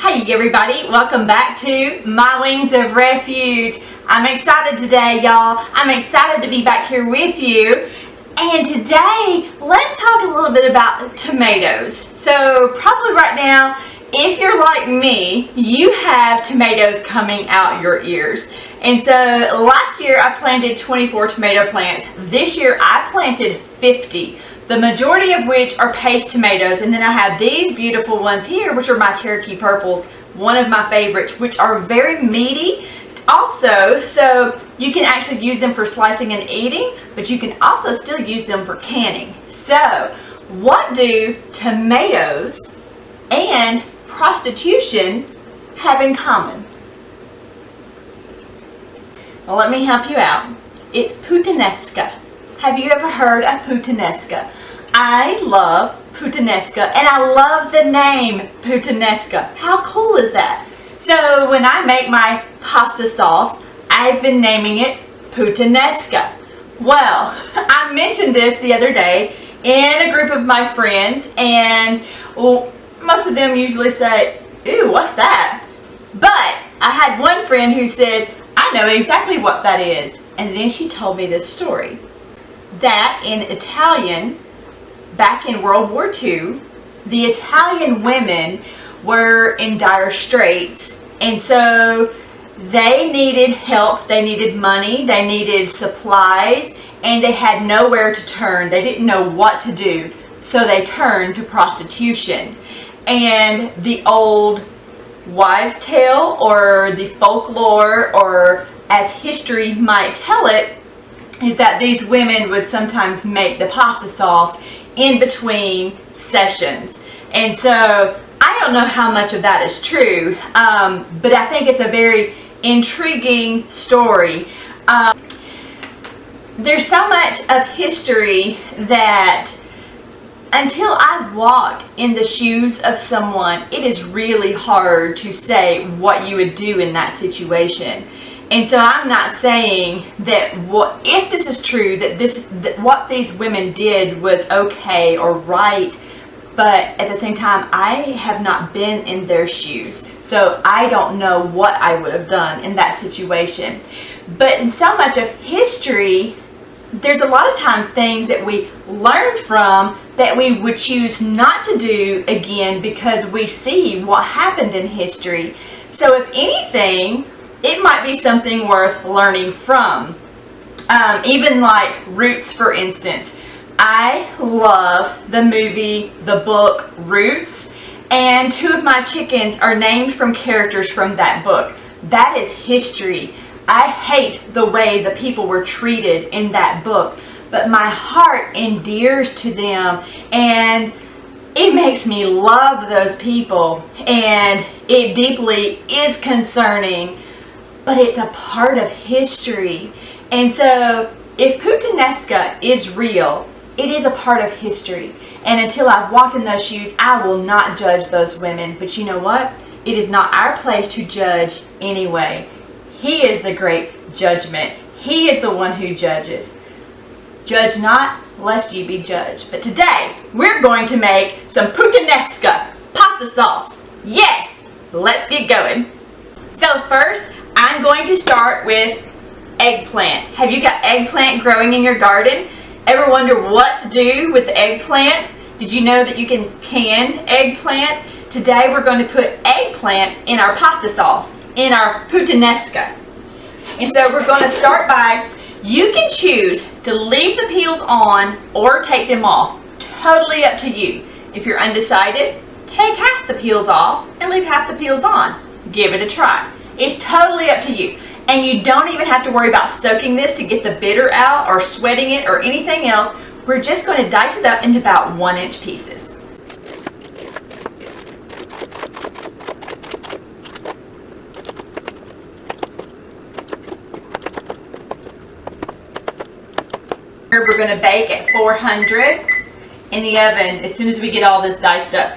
Hey everybody, welcome back to My Wings of Refuge. I'm excited today, y'all. I'm excited to be back here with you. And today, let's talk a little bit about tomatoes. So probably right now, if you're like me, you have tomatoes coming out your ears. And so last year I planted 24 tomato plants. This year I planted 50. The majority of which are paste tomatoes, and then I have these beautiful ones here, which are my Cherokee purples, one of my favorites, which are very meaty also, so you can actually use them for slicing and eating, but you can also still use them for canning. So what do tomatoes and prostitution have in common? Well, let me help you out. It's puttanesca. Have you ever heard of puttanesca? I love puttanesca, and I love the name puttanesca. How cool is that? So when I make my pasta sauce, I've been naming it puttanesca. Well, I mentioned this the other day in a group of my friends, and most of them usually say, "Ooh, what's that?" But I had one friend who said, "I know exactly what that is." And then she told me this story. That in Italian, back in World War II, the Italian women were in dire straits, and so they needed help, they needed money, they needed supplies, and they had nowhere to turn. They didn't know what to do, so they turned to prostitution. And the old wives' tale, or the folklore, or as history might tell it, is that these women would sometimes make the pasta sauce in between sessions. And so I don't know how much of that is true, but I think it's a very intriguing story. There's so much of history that until I've walked in the shoes of someone, it is really hard to say what you would do in that situation. And so I'm not saying that if this is true, that what these women did was okay or right, but at the same time, I have not been in their shoes, so I don't know what I would have done in that situation. But in so much of history, there's a lot of times things that we learned from that we would choose not to do again because we see what happened in history. So if anything, it might be something worth learning from. Even like Roots, for instance. I love the movie, the book Roots, and 2 of my chickens are named from characters from that book. That is history. I hate the way the people were treated in that book, but my heart endears to them, and it makes me love those people, and it deeply is concerning, but it's a part of history. And so if puttanesca is real, it is a part of history. And until I've walked in those shoes, I will not judge those women. But you know what? It is not our place to judge anyway. He is the great judgment. He is the one who judges. Judge not, lest ye be judged. But today, we're going to make some puttanesca pasta sauce. Yes! Let's get going. So first, I'm going to start with eggplant. Have you got eggplant growing in your garden? Ever wonder what to do with the eggplant? Did you know that you can can eggplant? Today we're going to put eggplant in our pasta sauce, in our puttanesca. And so we're going to start by, you can choose to leave the peels on or take them off. Totally up to you. If you're undecided, take half the peels off and leave half the peels on. Give it a try. It's totally up to you. And you don't even have to worry about soaking this to get the bitter out or sweating it or anything else. We're just going to dice it up into about 1-inch pieces. We're going to bake at 400 in the oven as soon as we get all this diced up.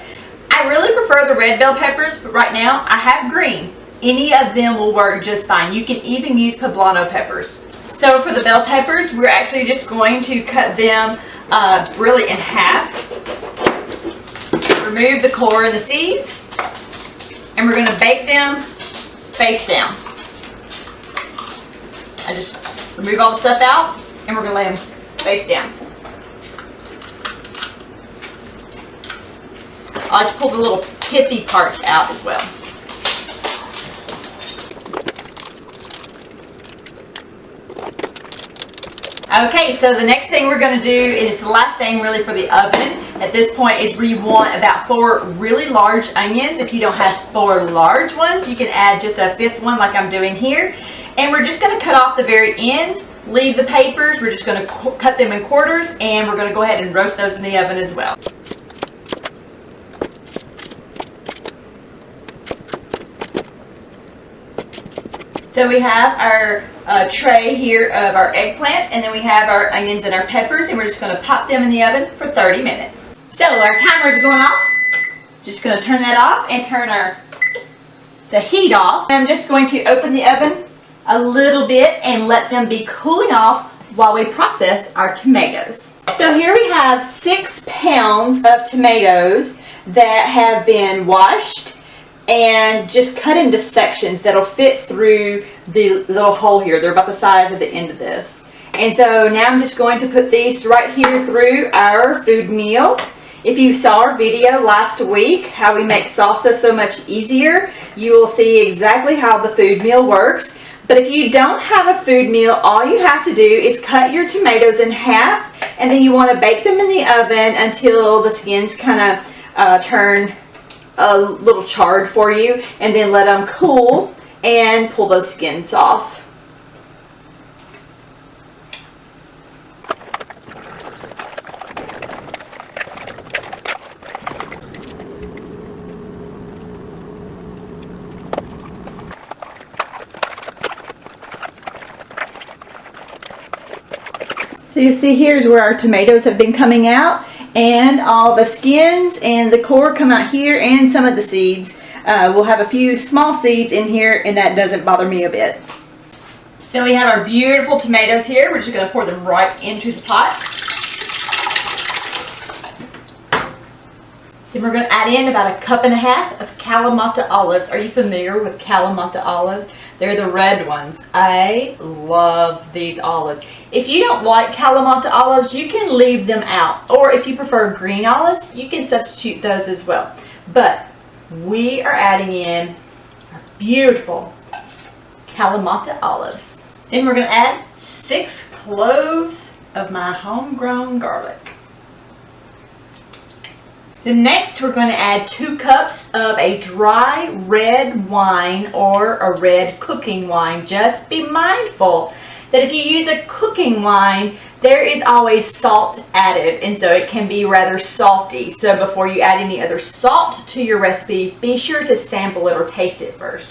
I really prefer the red bell peppers, but right now I have green. Any of them will work just fine. You can even use poblano peppers. So for the bell peppers, we're actually just going to cut them really in half. Remove the core and the seeds. and we're going to bake them face down. I just remove all the stuff out, and we're going to lay them face down. I like to pull the little pithy parts out as well. Okay, so the next thing we're going to do, and it's the last thing really for the oven at this point, is we want about 4 really large onions. If you don't have 4 large ones, you can add just a 5th one like I'm doing here. And we're just going to cut off the very ends, leave the papers. We're just going to cut them in quarters, and we're going to go ahead and roast those in the oven as well. So we have our tray here of our eggplant, and then we have our onions and our peppers, and we're just going to pop them in the oven for 30 minutes. So our timer is going off. Just going to turn that off and turn the heat off. I'm just going to open the oven a little bit and let them be cooling off while we process our tomatoes. So here we have 6 pounds of tomatoes that have been washed and just cut into sections that'll fit through the little hole here. They're about the size of the end of this. And so now I'm just going to put these right here through our food meal. If you saw our video last week, how we make salsa so much easier, you will see exactly how the food meal works. But if you don't have a food meal, all you have to do is cut your tomatoes in half, and then you want to bake them in the oven until the skins kind of turn a little charred for you, and then let them cool and pull those skins off. So you see here's where our tomatoes have been coming out, and all the skins and the core come out here, and some of the seeds. We'll have a few small seeds in here, and that doesn't bother me a bit. So we have our beautiful tomatoes here. We're just going to pour them right into the pot. Then we're going to add in about 1.5 cups of Kalamata olives. Are you familiar with Kalamata olives? They're the red ones. I love these olives. If you don't like Kalamata olives, you can leave them out. Or if you prefer green olives, you can substitute those as well. But we are adding in our beautiful Kalamata olives. Then we're going to add 6 cloves of my homegrown garlic. So next we're going to add 2 cups of a dry red wine or a red cooking wine. Just be mindful that if you use a cooking wine, there is always salt added, and so it can be rather salty. So before you add any other salt to your recipe, be sure to sample it or taste it first.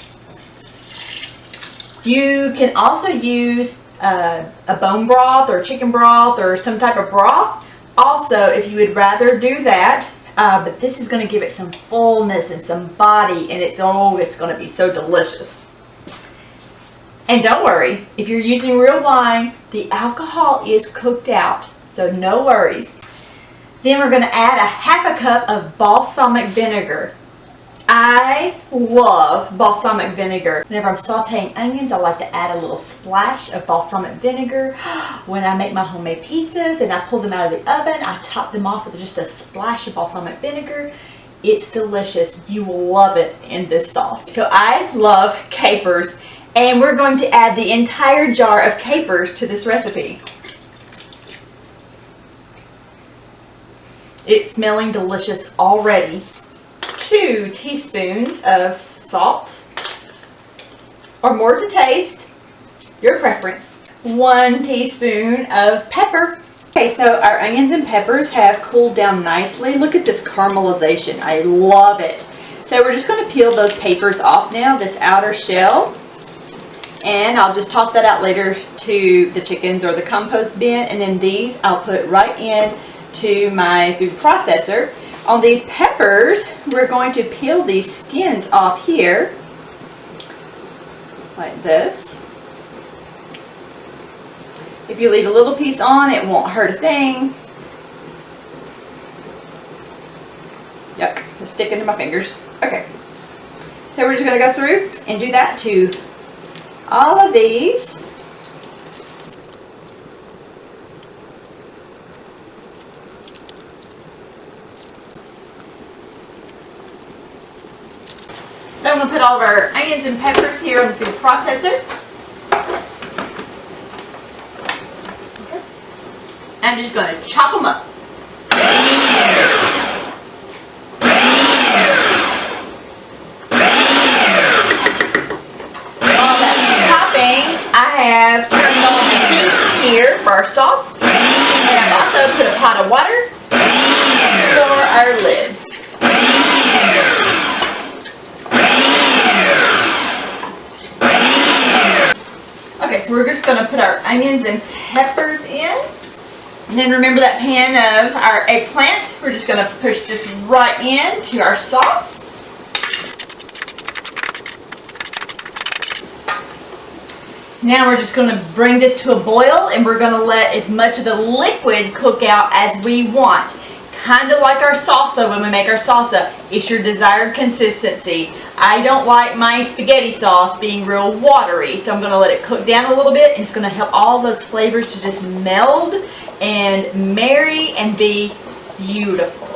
You can also use a bone broth or chicken broth or some type of broth. Also, if you would rather do that, but this is going to give it some fullness and some body, and it's going to be so delicious. And don't worry, if you're using real wine, the alcohol is cooked out, so no worries. Then we're going to add 1/2 cup of balsamic vinegar. I love balsamic vinegar. Whenever I'm sauteing onions, I like to add a little splash of balsamic vinegar. When I make my homemade pizzas and I pull them out of the oven, I top them off with just a splash of balsamic vinegar. It's delicious. You will love it in this sauce. So I love capers, and we're going to add the entire jar of capers to this recipe. It's smelling delicious already. 2 teaspoons of salt, or more to taste, your preference. 1 teaspoon of pepper. Okay, so our onions and peppers have cooled down nicely. Look at this caramelization. I love it. So we're just going to peel those papers off now, this outer shell. And I'll just toss that out later to the chickens or the compost bin. And then these I'll put right in to my food processor. On these peppers, we're going to peel these skins off here, like this. If you leave a little piece on, it won't hurt a thing. Yuck, it's sticking to my fingers. Okay. So So we're just going to go through and do that to all of these. So I'm going to put all of our onions and peppers here on the food processor. I'm just going to chop them up. While that's chopping, I have turned on the heat here for our sauce. And I've also put a pot of water for our lids. Okay, so we're just going to put our onions and peppers in. And then remember that pan of our eggplant. We're just going to push this right into our sauce. Now we're just going to bring this to a boil, and we're going to let as much of the liquid cook out as we want. Kind of like our salsa when we make our salsa. It's your desired consistency. I don't like my spaghetti sauce being real watery, so I'm going to let it cook down a little bit, and it's going to help all those flavors to just meld and marry and be beautiful.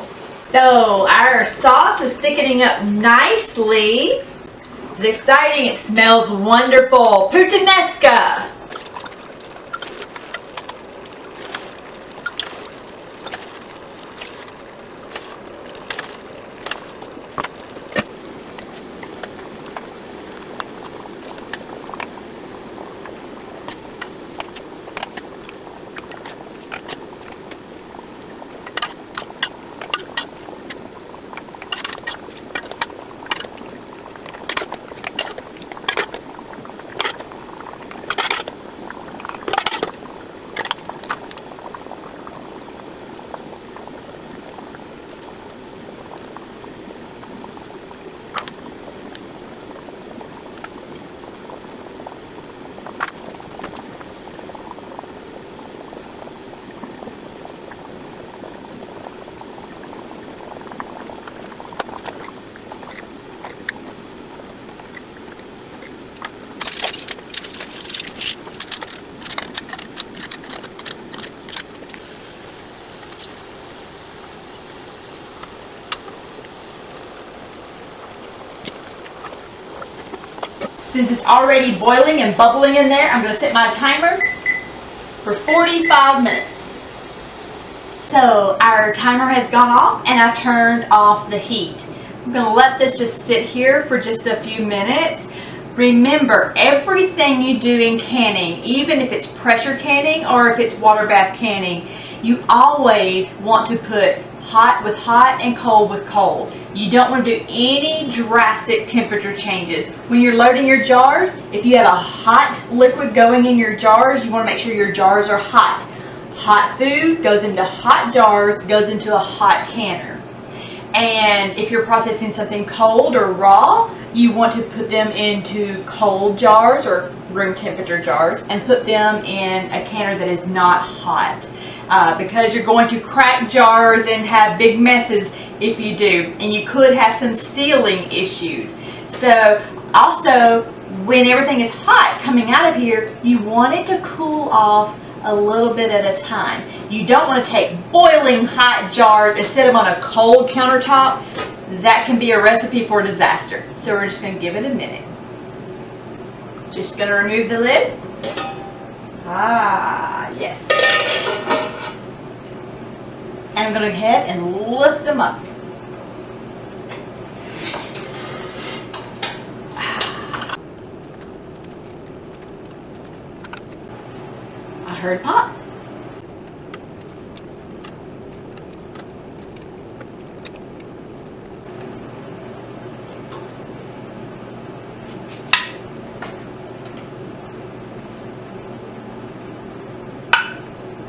So our sauce is thickening up nicely. It's exciting. It smells wonderful. Puttanesca. Since it's already boiling and bubbling in there, I'm going to set my timer for 45 minutes. So our timer has gone off and I've turned off the heat. I'm going to let this just sit here for just a few minutes. Remember, everything you do in canning, even if it's pressure canning or if it's water bath canning, you always want to put hot with hot and cold with cold. You don't want to do any drastic temperature changes. When you're loading your jars, if you have a hot liquid going in your jars, you want to make sure your jars are hot. Hot food goes into hot jars, goes into a hot canner. And if you're processing something cold or raw, you want to put them into cold jars or room temperature jars and put them in a canner that is not hot. Because you're going to crack jars and have big messes if you do, and you could have some sealing issues. So also, when everything is hot coming out of here, you want it to cool off a little bit at a time. You don't want to take boiling hot jars and set them on a cold countertop. That can be a recipe for disaster. So we're just going to give it a minute. Just going to remove the lid. Yes. And I'm going to go ahead and lift them up. I heard pop.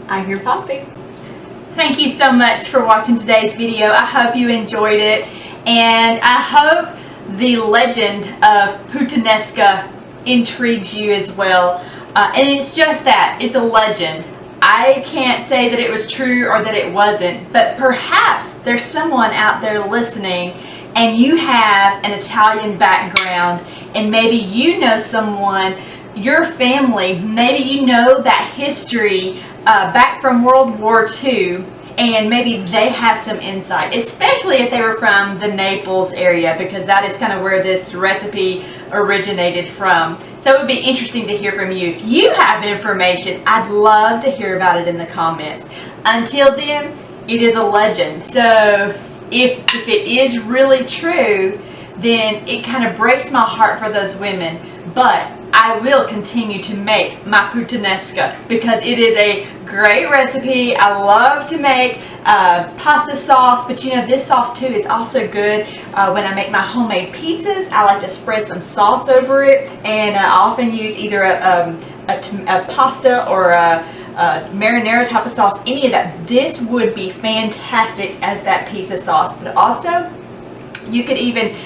I hear popping. Thank you so much for watching today's video. I hope you enjoyed it, and I hope the legend of puttanesca intrigues you as well. And it's just that, it's a legend. I can't say that it was true or that it wasn't, but perhaps there's someone out there listening and you have an Italian background, and maybe you know someone, your family, maybe you know that history back from World War II, and maybe they have some insight, especially if they were from the Naples area, because that is kind of where this recipe originated from. So it would be interesting to hear from you. If you have information, I'd love to hear about it in the comments. Until then, it is a legend. So if it is really true, then it kind of breaks my heart for those women. But I will continue to make my puttanesca because it is a great recipe. I love to make pasta sauce, but you know, this sauce too is also good when I make my homemade pizzas. I like to spread some sauce over it, and I often use either a pasta or a marinara type of sauce, any of that. This would be fantastic as that pizza sauce. But also, you could even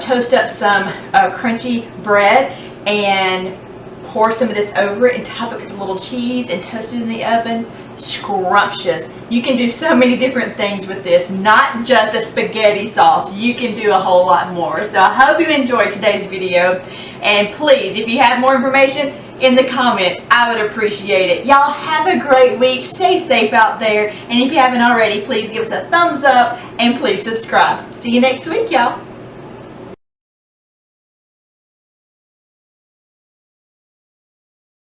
toast up some crunchy bread and pour some of this over it and top it with a little cheese and toast it in the oven. Scrumptious. You can do so many different things with this, not just a spaghetti sauce. You can do a whole lot more. So I hope you enjoyed today's video, and please, if you have more information, in the comments, I would appreciate it. Y'all have a great week. Stay safe out there, and if you haven't already, please give us a thumbs up and please subscribe. See you next week, y'all.